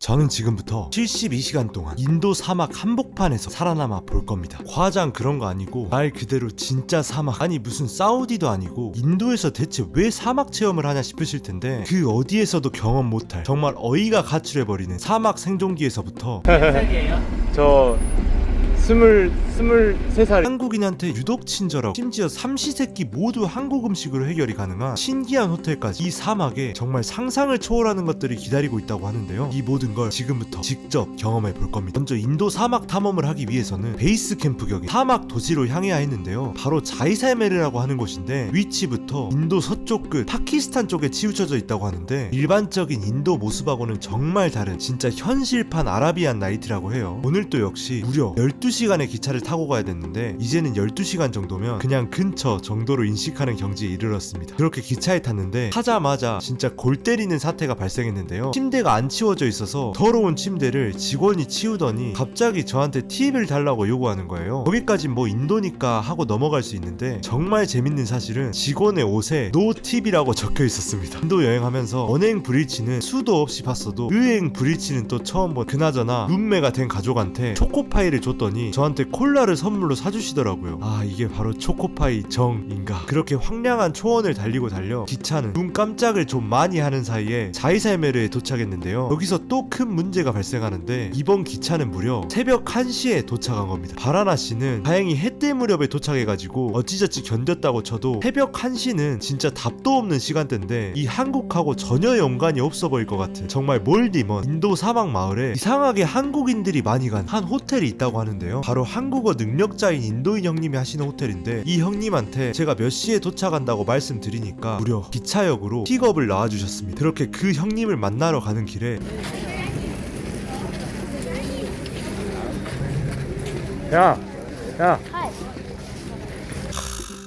저는 지금부터 72시간 동안 인도 사막 한복판에서 살아남아 볼 겁니다. 과장 그런 거 아니고 말 그대로 진짜 사막, 아니 무슨 사우디도 아니고 인도에서 대체 왜 사막 체험을 하냐 싶으실 텐데, 그 어디에서도 경험 못할 정말 어이가 가출해버리는 사막 생존기에서부터 몇 살이에요? 저 23살. 한국인한테 유독 친절하고 심지어 삼시세끼 모두 한국 음식으로 해결이 가능한 신기한 호텔까지 이 사막에 정말 상상을 초월하는 것들이 기다리고 있다고 하는데요. 이 모든 걸 지금부터 직접 경험해 볼 겁니다. 먼저 인도 사막 탐험을 하기 위해서는 베이스 캠프 격인 사막 도시로 향해야 했는데요. 바로 자이살메르라고 하는 곳인데, 위치부터 인도 서쪽 끝 파키스탄 쪽에 치우쳐져 있다고 하는데, 일반적인 인도 모습하고는 정말 다른 진짜 현실판 아라비안 나이트라고 해요. 오늘도 역시 무려 12시간의 기차를 타고 가야 됐는데, 이제는 12시간 정도면 그냥 근처 정도로 인식하는 경지에 이르렀습니다. 그렇게 기차에 탔는데 타자마자 진짜 골 때리는 사태가 발생했는데요. 침대가 안 치워져 있어서 더러운 침대를 직원이 치우더니 갑자기 저한테 팁을 달라고 요구하는 거예요. 거기까진 뭐 인도니까 하고 넘어갈 수 있는데, 정말 재밌는 사실은 직원의 옷에 노 팁이라고 적혀 있었습니다. 인도 여행하면서 언행 브리치는 수도 없이 봤어도 의행 브리치는 또 처음 본, 그나저나 룸메가 된 가족한테 초코파이를 줬더니 저한테 콜라를 선물로 사주시더라고요. 아, 이게 바로 초코파이 정인가. 그렇게 황량한 초원을 달리고 달려 기차는 눈 깜짝을 좀 많이 하는 사이에 자이살메르에 도착했는데요. 여기서 또 큰 문제가 발생하는데, 이번 기차는 무려 새벽 1시에 도착한 겁니다. 바라나시는 다행히 해뜰 무렵에 도착해가지고 어찌저찌 견뎠다고 쳐도 새벽 1시는 진짜 답도 없는 시간대인데, 이 한국하고 전혀 연관이 없어 보일 것 같은 정말 멀디 먼 인도 사막 마을에 이상하게 한국인들이 많이 간 한 호텔이 있다고 하는데요. 바로 한국어 능력자인 인도인 형님이 하시는 호텔인데, 이 형님한테 제가 몇 시에 도착한다고 말씀드리니까 무려 기차역으로 픽업을 나와주셨습니다. 그렇게 그 형님을 만나러 가는 길에 야.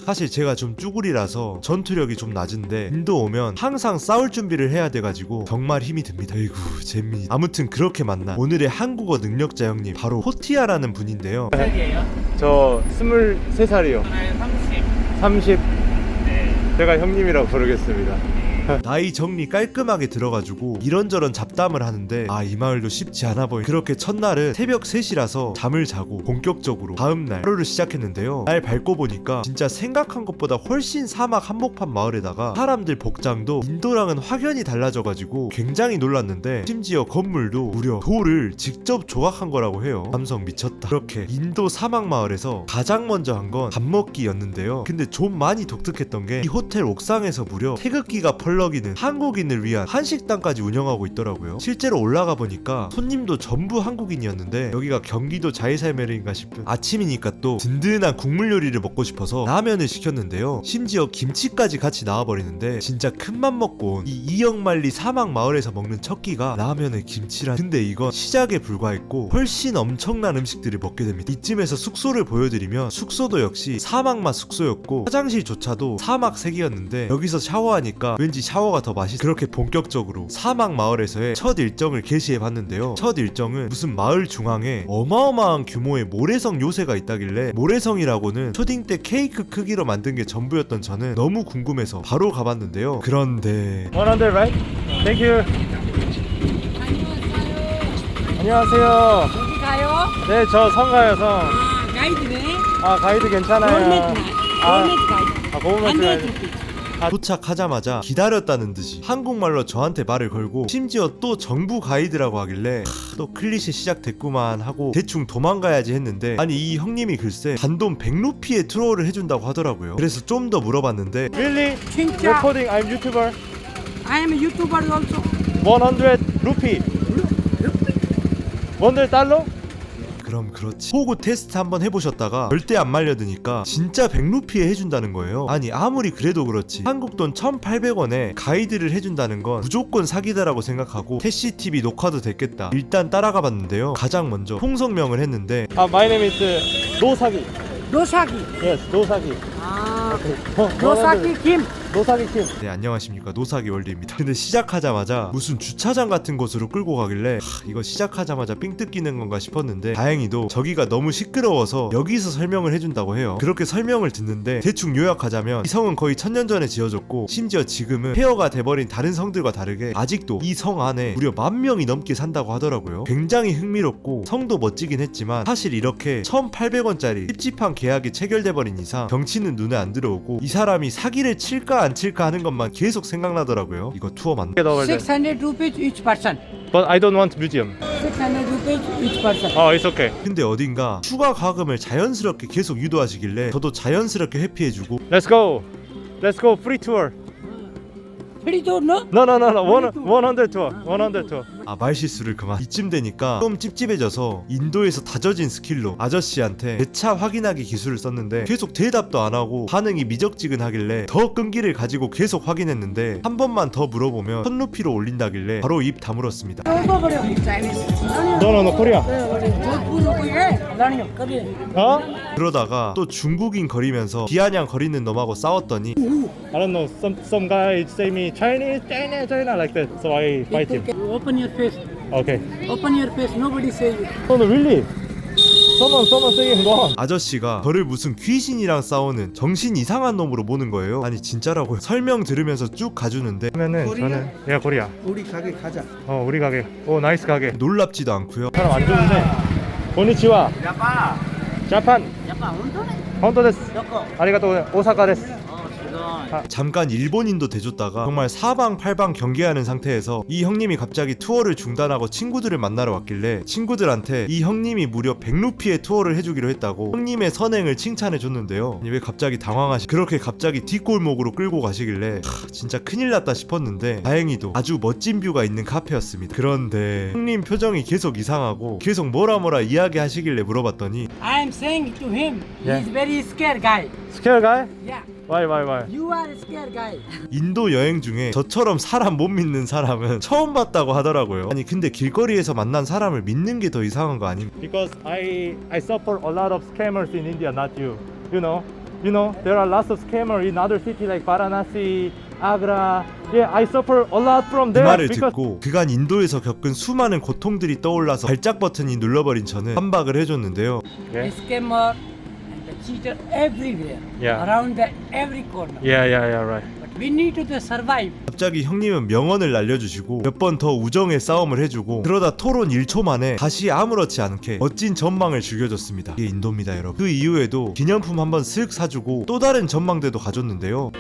사실 제가 좀 쭈구리라서 전투력이 좀 낮은데, 인도 오면 항상 싸울 준비를 해야 돼가지고 정말 힘이 듭니다. 아이고 재미. 아무튼 그렇게 만난 오늘의 한국어 능력자 형님, 바로 호티아라는 분인데요. 몇 살이에요? 저 23살이요. 저는 30. 30. 네. 제가 형님이라고 부르겠습니다. 나이 정리 깔끔하게 들어가지고 이런저런 잡담을 하는데, 이 마을도 쉽지 않아 보이. 그렇게 첫날은 새벽 3시라서 잠을 자고 본격적으로 다음날 하루를 시작했는데요. 날 밟고 보니까 진짜 생각한 것보다 훨씬 사막 한복판 마을에다가 사람들 복장도 인도랑은 확연히 달라져가지고 굉장히 놀랐는데, 심지어 건물도 무려 돌을 직접 조각한 거라고 해요. 감성 미쳤다. 그렇게 인도 사막 마을에서 가장 먼저 한 건 밥 먹기였는데요. 근데 좀 많이 독특했던 게, 이 호텔 옥상에서 무려 태극기가 펄럭이는 한국인을 위한 한식당까지 운영하고 있더라고요. 실제로 올라가 보니까 손님도 전부 한국인이었는데, 여기가 경기도 자이살메르인가 싶은, 아침이니까 또 든든한 국물 요리를 먹고 싶어서 라면을 시켰는데요. 심지어 김치까지 같이 나와버리는데, 진짜 큰맘 먹고 온 이 이영만리 사막 마을에서 먹는 첫 끼가 라면에 김치란. 근데 이건 시작에 불과했고 훨씬 엄청난 음식들을 먹게 됩니다. 이쯤에서 숙소를 보여드리면, 숙소도 역시 사막맛 숙소였고 화장실조차도 사막색이었는데, 여기서 샤워하니까 왠지 샤워가 더 맛있어. 그렇게 본격적으로 사막 마을에서의 첫 일정을 개시해봤는데요. 첫 일정은 무슨 마을 중앙에 어마어마한 규모의 모래성 요새가 있다길래, 모래성이라고는 초딩 때 케이크 크기로 만든 게 전부였던 저는 너무 궁금해서 바로 가봤는데요. 그런데 100, right? Thank you. 안녕하세요. 어디 가요? 네, 저 성 가요, 성. 가이드네. 가이드 괜찮아요. 골메트 가이드. 고구마트 가이드. 도착하자마자 기다렸다는 듯이 한국말로 저한테 말을 걸고, 심지어 또 정부 가이드라고 하길래 또 클리셰 시작됐구만 하고 대충 도망가야지 했는데, 아니 이 형님이 글쎄 단돈 100루피에 투어를 해준다고 하더라고요. 그래서 좀 더 물어봤는데, Really? 진짜. Recording, I'm YouTuber. I am a YouTuber also. 100 루피. 100달러? 그럼 그렇지. 호구 테스트 한번 해보셨다가 절대 안 말려드니까 진짜 100루피에 해준다는 거예요. 아니 아무리 그래도 그렇지, 한국 돈 1,800원에 가이드를 해준다는 건 무조건 사기다라고 생각하고 태시TV 녹화도 됐겠다 일단 따라가 봤는데요. 가장 먼저 통성명을 했는데, My name is 노사기. 노사기. Yes, 노사기. 노사기 김. 노사기 킴. 네, 안녕하십니까, 노사기 월드입니다. 근데 시작하자마자 무슨 주차장 같은 곳으로 끌고 가길래 이거 시작하자마자 삥 뜯기는 건가 싶었는데 다행히도 저기가 너무 시끄러워서 여기서 설명을 해준다고 해요. 그렇게 설명을 듣는데 대충 요약하자면 이 성은 거의 1000년 전에 지어졌고 심지어 지금은 폐허가 돼버린 다른 성들과 다르게 아직도 이 성 안에 무려 10,000명이 넘게 산다고 하더라고요. 굉장히 흥미롭고 성도 멋지긴 했지만 사실 이렇게 1800원짜리 찝찝한 계약이 체결돼버린 이상 경치는 눈에 안 들어오고 이 사람이 사기를 칠까 안 칠까 하는 것만 계속 생각나더라고요. 이거 투어 맞나? Get over there. 600 rupees each person. But I don't want museum. 600 rupees each person. Oh, it's okay. 근데 어딘가 추가 과금을 자연스럽게 계속 유도하시길래 저도 자연스럽게 회피해주고 Let's go. Let's go free tour. Pretty good, no? No. 100 tour. 100 tour. 말실수를 그만. 이쯤 되니까 좀 찝찝해져서 인도에서 다져진 스킬로 아저씨한테 내 차 확인하기 기술을 썼는데 계속 대답도 안 하고 반응이 미적지근하길래 더 끈기를 가지고 계속 확인했는데 한 번만 더 물어보면 1000루피로 올린다길래 바로 입 다물었습니다. Chinese. No, Korea. Jodhpur कोई है? रानियों, कभी है? Huh? 그러다가 또 중국인 거리면서 비아냥 거리는 놈하고 싸웠더니 I don't know. Some guy say me Chinese, China like that. So I fight him. Open your face. Okay. Open your face. Nobody says it. Oh no, really? Someone saying wrong. 아저씨가 저를 무슨 귀신이랑 싸우는 정신 이상한 놈으로 보는 거예요. 아니 진짜라고요. 설명 들으면서 쭉 가주는데 그러면은 저는 코리아. 우리 가게 가자. 우리 가게. 오, 나이스 가게. 놀랍지도 않고요. 사람 안 좋은데. 고니치와. 자판. 혼토 데스. 아리가또 오사카 데스. 잠깐 일본인도 대줬다가 정말 사방팔방 경계하는 상태에서 이 형님이 갑자기 투어를 중단하고 친구들을 만나러 왔길래 친구들한테 이 형님이 무려 100루피의 투어를 해주기로 했다고 형님의 선행을 칭찬해줬는데요. 아니, 왜 갑자기 그렇게 갑자기 뒷골목으로 끌고 가시길래 진짜 큰일 났다 싶었는데 다행히도 아주 멋진 뷰가 있는 카페였습니다. 그런데 형님 표정이 계속 이상하고 계속 뭐라 이야기하시길래 물어봤더니 I am saying to him, Yeah. he's very scared guy. Scare guy? Yeah. Why? You are a scared guy. 인도 여행 중에 저처럼 사람 못 믿는 사람은 처음 봤다고 하더라고요. 아니 근데 길거리에서 만난 사람을 믿는 게 더 이상한 거 아닌가? Because I suffer a lot of scammers in India, not you. You know, there are lots of scammers in other cities like Varanasi, Agra. Yeah, I suffer a lot from 그 there. 말을 because 듣고 그간 인도에서 겪은 수많은 고통들이 떠올라서 발작 버튼이 눌러버린 저는 반박을 해줬는데요. Yeah. The scammer and the cheater everywhere. Yeah. Around the every corner. Yeah, right. But we need to survive. 갑자기 형님은 명언을 날려주시고 몇 번 더 우정의 싸움을 해주고 그러다 토론 1초 만에 다시 아무렇지 않게 멋진 전망을 즐겨줬습니다. 이게 인도입니다, 여러분. 그 이후에도 기념품 한번 쓱 사주고 또 다른 전망대도 가줬는데요.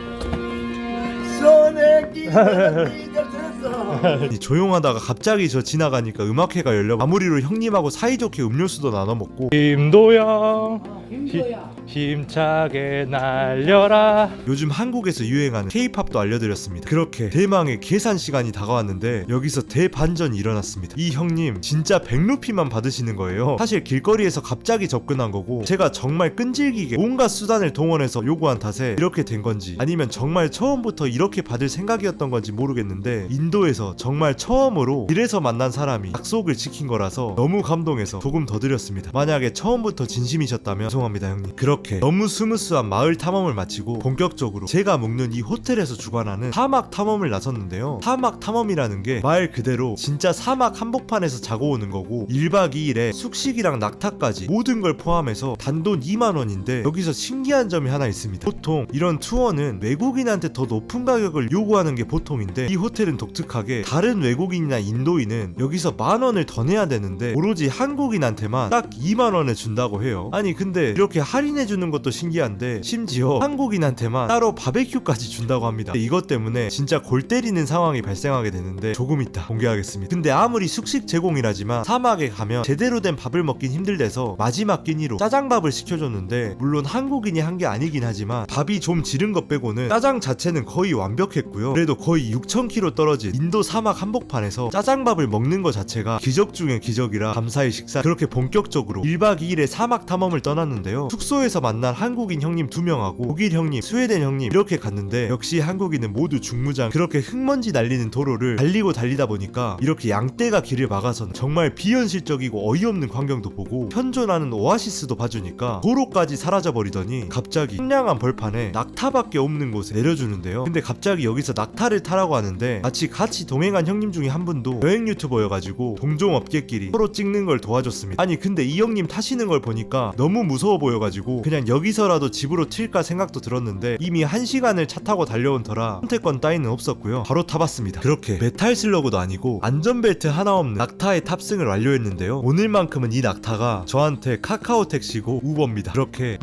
아니, 조용하다가 갑자기 저 지나가니까 음악회가 열려 마무리로 형님하고 사이좋게 음료수도 나눠 먹고 힘도야 힘도야. 힘차게 날려라. 요즘 한국에서 유행하는 K-팝도 알려드렸습니다. 그렇게 대망의 계산 시간이 다가왔는데 여기서 대반전이 일어났습니다. 이 형님 진짜 100루피만 받으시는 거예요. 사실 길거리에서 갑자기 접근한 거고 제가 정말 끈질기게 온갖 수단을 동원해서 요구한 탓에 이렇게 된 건지 아니면 정말 처음부터 이렇게 받을 생각이었던 건지 모르겠는데 인도에서 정말 처음으로 길에서 만난 사람이 약속을 지킨 거라서 너무 감동해서 조금 더 드렸습니다. 만약에 처음부터 진심이셨다면 죄송합니다, 형님. 그렇게 너무 스무스한 마을 탐험을 마치고 본격적으로 제가 묵는 이 호텔에서 주관하는 사막 탐험을 나섰는데요. 사막 탐험이라는 게 말 그대로 진짜 사막 한복판에서 자고 오는 거고 1박 2일에 숙식이랑 낙타까지 모든 걸 포함해서 단돈 2만원인데 여기서 신기한 점이 하나 있습니다. 보통 이런 투어는 외국인한테 더 높은 가격을 요구하는 게 보통인데 이 호텔은 독특하게 다른 외국인이나 인도인은 여기서 10,000원을 더 내야 되는데 오로지 한국인한테만 딱 2만원을 준다고 해요. 아니 근데 이렇게 할인해주는 것도 신기한데 심지어 한국인한테만 따로 바베큐까지 준다고 합니다. 이것 때문에 진짜 골 때리는 상황이 발생하게 되는데 조금 이따 공개하겠습니다. 근데 아무리 숙식 제공이라지만 사막에 가면 제대로 된 밥을 먹긴 힘들대서 마지막 끼니로 짜장밥을 시켜줬는데 물론 한국인이 한 게 아니긴 하지만 밥이 좀 지른 것 빼고는 짜장 자체는 거의 완벽했고요. 그래도 거의 6,000km 떨어진 인도 사막 한복판에서 짜장밥을 먹는 것 자체가 기적 중의 기적이라 감사의 식사. 그렇게 본격적으로 1박 2일의 사막 탐험을 떠났는데요. 숙소에서 만난 한국인 형님 2명하고 독일 형님, 스웨덴 형님 이렇게 갔는데 역시 한국인은 모두 중무장. 그렇게 흙먼지 날리는 도로를 달리다 보니까 이렇게 양떼가 길을 막아서는 정말 비현실적이고 어이없는 광경도 보고 현존하는 오아시스도 봐주니까 도로까지 사라져버리더니 갑자기 황량한 벌판에 낙타밖에 없는 곳에 내려주는데요. 근데 갑자기 여기서 낙타를 타라고 하는데 마치 같이 동행한 형님 중에 한 분도 여행 유튜버여가지고 동종 업계끼리 서로 찍는 걸 도와줬습니다. 아니 근데 이 형님 타시는 걸 보니까 너무 무서워 보여가지고 그냥 여기서라도 집으로 튈까 생각도 들었는데 이미 1시간을 차 타고 달려온 터라 선택권 따위는 없었고요. 바로 타봤습니다. 그렇게 메탈 슬러그도 아니고 안전벨트 하나 없는 낙타의 탑승을 완료했는데요. 오늘만큼은 이 낙타가 저한테 카카오 택시고 우버입니다. 그렇게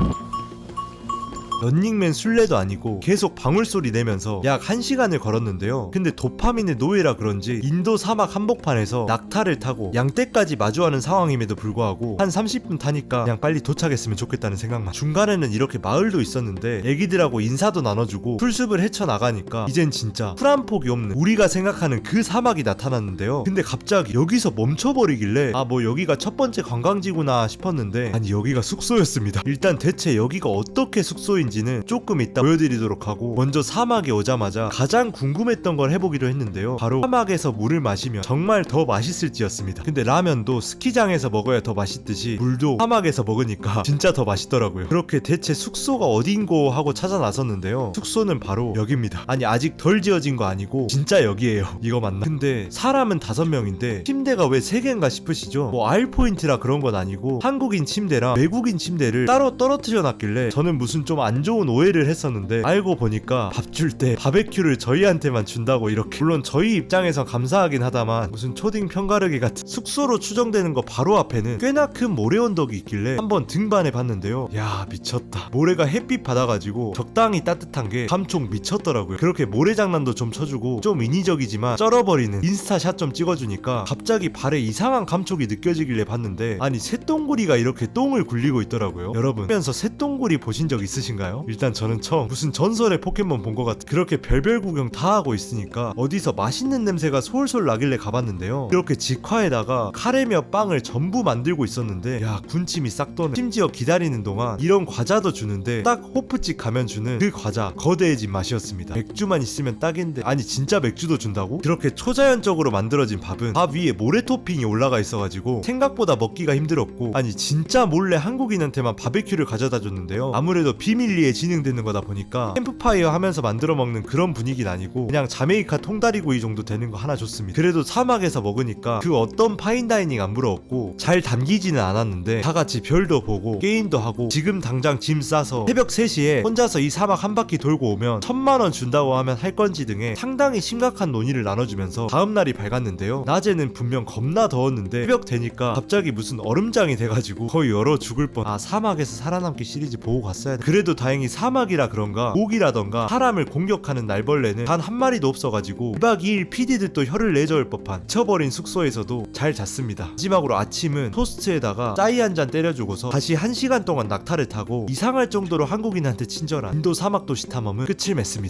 런닝맨 술래도 아니고 계속 방울소리 내면서 약 1시간을 걸었는데요. 근데 도파민의 노예라 그런지 인도 사막 한복판에서 낙타를 타고 양떼까지 마주하는 상황임에도 불구하고 한 30분 타니까 그냥 빨리 도착했으면 좋겠다는 생각만. 중간에는 이렇게 마을도 있었는데 애기들하고 인사도 나눠주고 풀숲을 헤쳐나가니까 이젠 진짜 풀 한 폭이 없는 우리가 생각하는 그 사막이 나타났는데요. 근데 갑자기 여기서 멈춰버리길래 아 뭐 여기가 첫 번째 관광지구나 싶었는데 아니 여기가 숙소였습니다. 일단 대체 여기가 어떻게 숙소인 지는 조금 이따 보여드리도록 하고 먼저 사막에 오자마자 가장 궁금했던 걸 해보기로 했는데요. 바로 사막에서 물을 마시면 정말 더 맛있을지였습니다. 근데 라면도 스키장에서 먹어야 더 맛있듯이 물도 사막에서 먹으니까 진짜 더 맛있더라고요. 그렇게 대체 숙소가 어딘고 하고 찾아 나섰는데요. 숙소는 바로 여기입니다. 아니 아직 덜 지어진 거 아니고 진짜 여기에요. 이거 맞나? 근데 사람은 5명인데 침대가 왜 3개인가 싶으시죠? 뭐 알포인트라 그런 건 아니고 한국인 침대랑 외국인 침대를 따로 떨어뜨려 놨길래 저는 무슨 좀 안 좋은 오해를 했었는데 알고 보니까 밥 줄 때 바베큐를 저희한테만 준다고 이렇게. 물론 저희 입장에서 감사하긴 하다만 무슨 초딩 편가르기 같은. 숙소로 추정되는 거 바로 앞에는 꽤나 큰 모래 언덕이 있길래 한번 등반해 봤는데요. 야 미쳤다. 모래가 햇빛 받아가지고 적당히 따뜻한 게 감촉 미쳤더라고요. 그렇게 모래 장난도 좀 쳐주고 좀 인위적이지만 쩔어버리는 인스타샷 좀 찍어주니까 갑자기 발에 이상한 감촉이 느껴지길래 봤는데 아니 새똥구리가 이렇게 똥을 굴리고 있더라고요. 여러분 하면서 새똥구리 보신 적 있으신가요? 일단 저는 처음 무슨 전설의 포켓몬 본 것 같은. 그렇게 별별 구경 다 하고 있으니까 어디서 맛있는 냄새가 솔솔 나길래 가봤는데요. 이렇게 직화에다가 카레며 빵을 전부 만들고 있었는데 야 군침이 싹 도네. 심지어 기다리는 동안 이런 과자도 주는데 딱 호프집 가면 주는 그 과자 거대해진 맛이었습니다. 맥주만 있으면 딱인데 아니 진짜 맥주도 준다고? 그렇게 초자연적으로 만들어진 밥은 밥 위에 모래 토핑이 올라가 있어가지고 생각보다 먹기가 힘들었고 아니 진짜 몰래 한국인한테만 바베큐를 가져다 줬는데요. 아무래도 비밀리에 진행되는 거다 보니까 캠프파이어 하면서 만들어 먹는 그런 분위기는 아니고 그냥 자메이카 통다리구이 정도 되는 거 하나 줬습니다. 그래도 사막에서 먹으니까 그 어떤 파인다이닝 안 부러웠고 잘 담기지는 않았는데 다 같이 별도 보고 게임도 하고 지금 당장 짐 싸서 새벽 3시에 혼자서 이 사막 한 바퀴 돌고 오면 1000만원 준다고 하면 할 건지 등의 상당히 심각한 논의를 나눠주면서 다음날이 밝았는데요. 낮에는 분명 겁나 더웠는데 새벽 되니까 갑자기 무슨 얼음장이 돼가지고 거의 얼어 죽을 뻔. 아 사막에서 살아남기 시리즈 보고 갔어야 돼. 그래도 다행히 사막이라 그런가 모기라던가 사람을 공격하는 날벌레는 단 한 마리도 없어가지고 2박 2일 PD들도 혀를 내저을 법한 미쳐버린 숙소에서도 잘 잤습니다. 마지막으로 아침은 토스트에다가 짜이 한 잔 때려주고서 다시 1시간 동안 낙타를 타고 이상할 정도로 한국인한테 친절한 인도 사막 도시 탐험은 끝을 맺습니다.